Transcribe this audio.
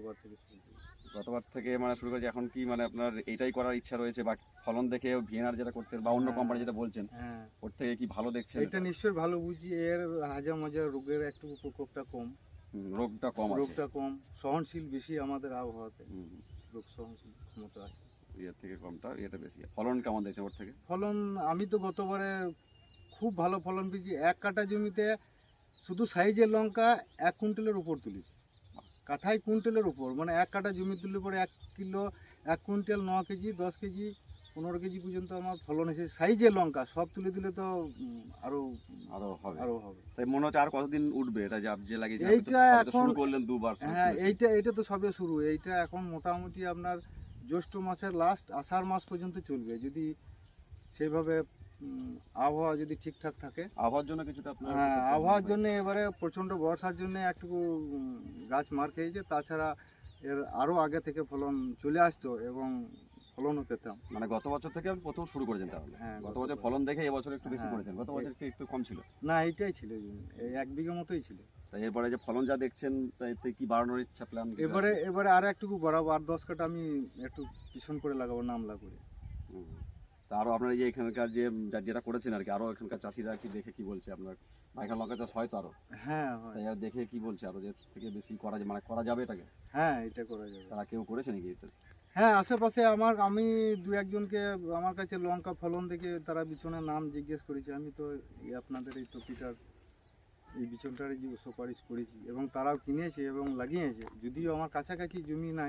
গতবার থেকে শুরু করেছি। গতবার থেকে মানে শুরু করেছে, এখন কি মানে আপনার এটাই করার ইচ্ছা রয়েছে, বা ফলন দেখে ভিএনআর যেটা করতে বা অন্য হ্যাঁ, কোম্পানি যেটা বলছেন হ্যাঁ, ওর থেকে কি ভালো দেখছেন? এটা নিশ্চয়ই ভালো বুঝি। এর হাজা মাজা রোগের একটু প্রকোপটা কম, রোগটা কম আছে। রোগটা কম, সহনশীল বেশি আমাদের আবহাওয়াতে, হুম, রোগ সহনশীল ক্ষমতা আছে। ইয়ের থেকে কমটা ইয়েটা বেশি। ফলন কেমন দেখছেন ওর থেকে? ফলন আমি তো গতবারে খুব ভালো ফলন পেয়েছি। এক কাঠা জমিতে শুধু সাইজের লঙ্কা 1 কুইন্টালের উপর তুলেছি, কাঠায় কুইন্টালের উপর, মানে এক কাঠা জমি তুললে পরে 1 kilo, 1 quintal 9 KG, 10 KG, 15 KG পর্যন্ত আমার ফলন হয়েছে সাইজের লঙ্কা। সব তুলে দিলে তো আরো আরো হবে। আরো হবে। তাই মনে হচ্ছে আর কতদিন উঠবে এটা, যে লাগিয়েছেন আপনি তো এইটা সবে তো এখন, শুরু করলেন, দুবার হ্যাঁ তুলেছেন। এইটা এটা তো সবে শুরু। এইটা এখন মোটামুটি আপনার জ্যৈষ্ঠ মাসের লাস্ট, আষাঢ় মাস পর্যন্ত চলবে, যদি সেইভাবে আবহাওয়া যদি ঠিকঠাক থাকে। আবহাওয়ার জন্য কিছুটা আপনার হ্যাঁ, হয়তো problem আবহাওয়ার হয়েছে। জন্য এবারে প্রচণ্ড বর্ষার জন্য একটু গাছ মার খেয়েছে। তাছাড়া এর আরও আগে থেকে ফলন চলে আসতো এবং ফলনও পেতাম। মানে গত বছর থেকে আপনি প্রথম শুরু করেছেন তাহলে? হ্যাঁ, গত বছর ফলন দেখে এবছর একটু বেশি হ্যাঁ, করেছেন, গত বছর একটু কম ছিল। না এইটাই ছিল জমি, এই 1 বিঘা মতোই ছিল। তাই এরপরে যে ফলন যা দেখছেন তাইতে কি বাড়ানোর ইচ্ছা, প্ল্যান কিছু এবারে আছে? এবারে আর একটু বাড়াবো, 8-10 কাঠা আমি একটু পিছন করে লাগাবো, নামলা করে। হুম। তা আরো আপনার এই যে এখানকার যে যেটা করেছেন আর কি, আরো এখানকার চাষিরা কি দেখে কি বলছে আপনার? বা এখানে লঙ্কা চাষ হয় তো আরো, হ্যাঁ হয়। তাই আর দেখে কি বলছে আরো, যে এর থেকে বেশি করা মানে করা যাবে এটাকে? হ্যাঁ, এটা করা যাবে। তারা কেউ করেছে নাকি এটা? হ্যাঁ, আশেপাশে আমি 2-1জনকে আমার কাছে লঙ্কা ফলন দেখে তারা বিছনের নাম জিজ্ঞেস করেছে। আমি তো আপনাদের এই টপিটার এই বিচলটারই যে সুপারিশ করেছি এবং তারাও কিনেছে এবং লাগিয়েছে। যদিও আমার কাছাকাছি জমি নাই,